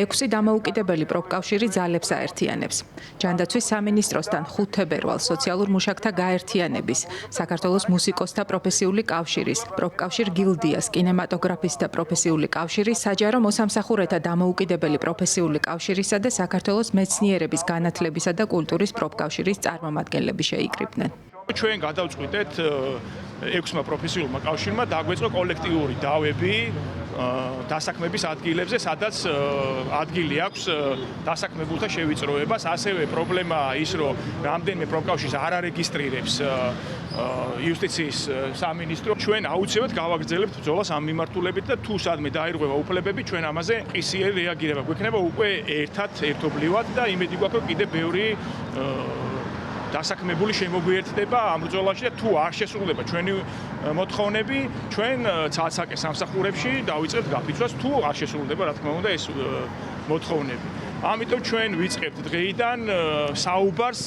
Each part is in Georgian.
ექვსი დამოუკიდებელი პროფკავშირი ძალებს აერთიანებს. ჯანდაცვის სამინისტროსთან 5 თებერვალს სოციალურ მუშაკთა გაერთიანების, საქართველოს მუსიკოსთა პროფესიული კავშირის, პროფკავშირ გილდიას, კინემატოგრაფისტთა პროფესიული კავშირის, საჯარო მოსამსახურეთა დამოუკიდებელი პროფესიული კავშირისა და საქართველოს მეცნიერების განათლებისა და კულტურის პროფკავშირის წარმომადგენლები შეიკრიბნენ. ჩვენ გადავწყვიტეთ 6-მა პროფესიულმა კავშირმა დაგვეწყო კოლექტიური დავები დასაქმების ადგილებზე, სადაც ადგილი აქვს დასაქმებულთა შევიწროებას. ასევე პრობლემაა ის, რომ რამდენიმე პროფკავშირს არ არეგისტრირებს იუსტიციის სამინისტრო. ჩვენ აუცილებლად გავაგრძელებთ ბრძოლას ამ მიმართულებით და თუ სადმე დაირღვევა უფლებები, ჩვენ ამაზე ყისიერი რეაგირება გვექნება უკვე ერთობლივად და იმედი გვაქვს, რომ კიდევ ბევრი დასაქმებული შემოგვიერთდება ამ ბრძოლაში და თუ არ შესრულდება ჩვენი მოთხოვნები, ჩვენ ცალ-ცალკე სამსახურებში დავიწყებთ გაფიცვას, თუ არ შესრულდება, რა თქმა უნდა, ეს მოთხოვნები. ამიტომ ჩვენ ვიწყებთ დღეიდან საუბარს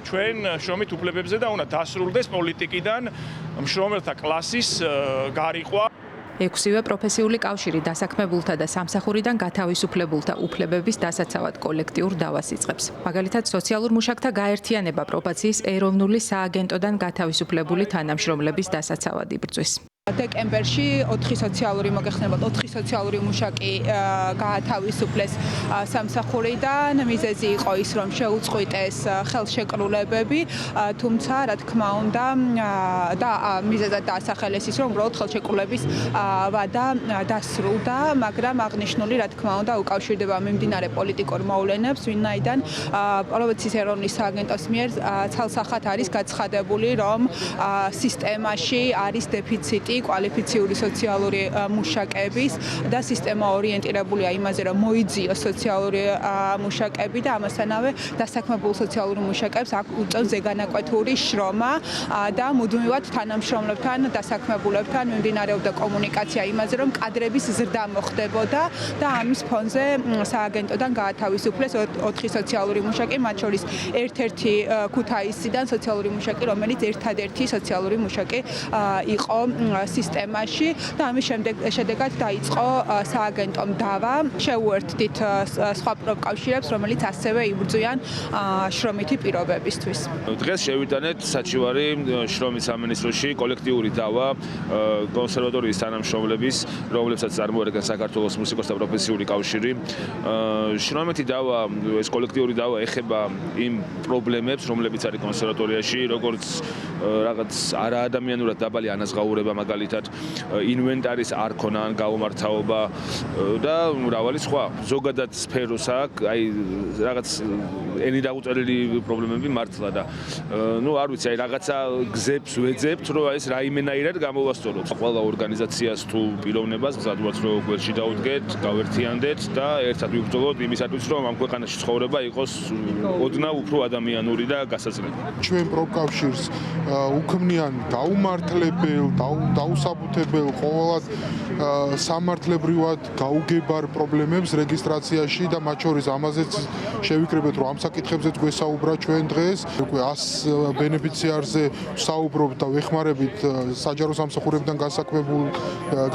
ჩვენ შრომით უფლებებზე და უნდა დასრულდეს პოლიტიკიდან მშრომელთა კლასის გარიყვა. 6-ვე პროფესიული კავშირი დასაქმებულთა და სამსახურიდან გათავისუფლებულთა უფლებების დასაცავად კოლექტიურ დავას იწყებს. მაგალითად, სოციალურ მუშაკთა გაერთიანება პრობაციის ეროვნული სააგენტოდან გათავისუფლებული თანამშრომლების დასაცავად იბრძვის. დეკემბერში 4 სოციალური მოგეხსენებათ 4 სოციალური მუშაკი გაათავისუფლეს სამსახურიდან. მიზეზი იყო ის, რომ შეუწყვიტეს ხელშეკრულებები, თუმცა რა თქმა უნდა და მიზეზად დაასახელეს ის, რომ უბრალოდ ხელშეკრულების ვადა დასრულდა, მაგრამ აღნიშნული რა თქმა უნდა უკავშირდება მიმდინარე პოლიტიკურ მოვლენებს, ვინაიდან პროვინციის ეროვნული სააგენტოს მიერ ცალსახად არის გაცხადებული, რომ სისტემაში არის დეფიციტი კვალიფიციური სოციალური მუშაკების და სისტემა ორიენტირებულია იმაზე, რომ მოიძიოს სოციალური მუშაკები და ამასთანავე დასაქმებულ სოციალურ მუშაკებს აქ უწევს ზეგანაკვეთური შრომა და მუდმივად თანამშრომლებთან, დასაქმებულებთან მიმდინარეობდა კომუნიკაცია იმაზე, რომ კადრების ზრდა მოხდებოდა და ამის ფონზე სააგენტოდან გაათავისუფლეს 4 სოციალური მუშაკი, მათ შორის ერთ-ერთი ქუთაისიდან სოციალური მუშაკი, რომელიც ერთადერთი სოციალური მუშაკი იყო სისტემაში და ამის შედეგად დაიწყო სააგენტომ დავა. შეუერთდით სხვა პროფკავშირებს, რომელიც ასევე იბრძვიან შრომითი პირობებისთვის. დღეს შევიტანეთ საჩივარი შრომის სამინისტროში კოლექტიური დავა კონსერვატორიის თანამშრომლების, რომლებსაც წარმოადგენს საქართველოს მუსიკოსთა პროფესიული კავშირი. შრომითი დავა, ეს კოლექტიური დავა ეხება იმ პრობლემებს, რომლებიც არის კონსერვატორიაში, როგორც რაღაც არაადამიანურად დაბალი ანაზღაურება, მაგალითად ინვენტარის არ ქონა ან გაუმართავობა და მრავალი სხვა. ზოგადად სფეროს აქვს, აი რაღაც ენიდაუწერელი პრობლემები მართლა და არ ვიცი, აი რაღაცა გზებს ვეძებთ, რომ ეს რაიმენაირად გამოვასწოროთ. ყველა ორგანიზაციას თუ პიროვნებას გზად ვართ, რომ გვერდში დაუდგეთ, გავერთიანდეთ და ერთად ვიბრძოლოთ იმისათვის, რომ ამ ქვეყანაში ცხოვრება იყოს ოდნავ უფრო ადამიანური და გასაძლებელი. ჩვენ პროფკავშირს უქმნიან დაუმართლებელ, დაუსაბუთებელ, ყოველად სამართლებრივად გაუგებარ პრობლემებს რეგისტრაციაში და მათ შორის ამაზეც შევიკრიბეთ, რომ ამ საკითხებზეც გვესაუბრა ჩვენ დღეს. უკვე 100 ბენეფიციარზე საუბრობთ და ვეხმარებით საჯარო სამსახურებიდან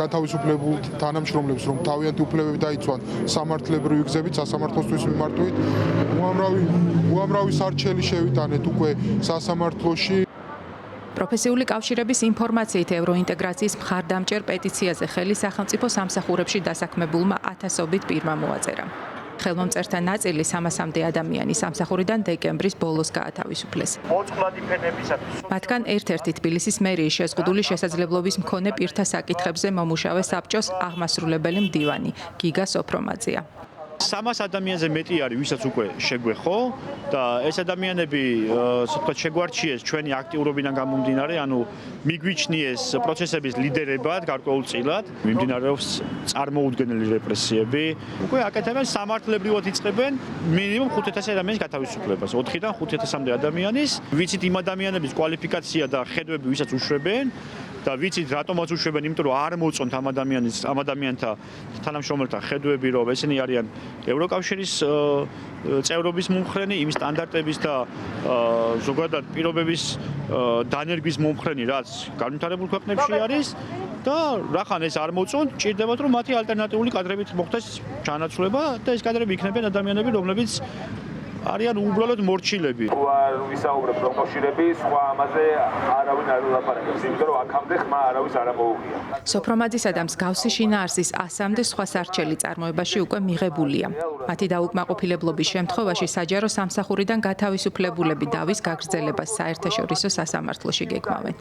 გათავისუფლებულ თანამშრომლებს, რომ თავიანთი უფლებები დაიცვან სამართლებრივი გზებით, სასამართლოსთვის მიმართვით. უამრავი სარჩელი შევიტანეთ უკვე სასამართლოში. პროფესიული კავშირების ინფორმაციით ევროინტეგრაციის მხარდამჭერ პეტიციაზე ხელი სახელმწიფო სამსახურებში დასაქმებულმა 1000-ობით პირმა მოაწერა. ხელმომწერთა ნაწილი 300-მდე ადამიანი სამსახურიდან დეკემბრის ბოლოს გაათავისუფლეს. მათგან ერთ-ერთი თბილისის მერიის შეზღუდული შესაძლებლობის მქონე პირთა საკითხებზე მომუშავე საბჭოს აღმასრულებელი მდივანი გიგა სოფრომაძია. 300 ადამიანზე მეტი არის, ვისაც უკვე შეგვეხო და ეს ადამიანები, ასე ვთქვათ, შეგვარჩიეს ჩვენი აქტიურობიდან გამომდინარე, ანუ მიგვიჩნიეს პროცესების ლიდერებად გარკვეულწილად, მიმდინარეობს წარმოუდგენელი რეპრესიები. უკვე აკეთებენ სამართლებრივად იწყებენ მინიმუმ 500 ადამიანის გათავისუფლებას, 4-დან 500-მდე ადამიანის. ვიცით იმ ადამიანების კვალიფიკაცია და ხედვები, ვისაც უშვებენ და ვიცით რატომაც უშვებენ, იმიტომ რომ არ მოწონთ ამ ადამიანთა თანამშრომელთა ხედვები, რომ ესენი არიან ევროკავშირის წევრობის მომხრენი, იმ სტანდარტების და ზოგადად პირობების დანერგვის მომხრენი, რაც განვითარებულ ქვეყნებში არის და რახან ეს არ მოწონთ, ჭირდებათ რომ მათი ალტერნატიული კადრებით მოხდეს ჩანაცვლება და ეს კადრები იქნებიან ადამიანები, რომლებიც არიან უბრალოდ მორჩილები. არ ვისაუბრებ პროფილები, სხვა ამაზე არავინ არ ვლაპარაკობს, იმიტომ რომ აქამდე ხმა არავის არ ამოუღია. სოფრომაძისა და მსგავსი შინაარსის 100-მდე სხვა სარჩელი წარმოებაში უკვე მიღებულია. მათი დაუკმაყოფილებლობის შემთხვევაში საჯარო სამსახურიდან გათავისუფლებულები დავის გაგრძელებას საერთაშორისო სასამართლოში გეგმავენ.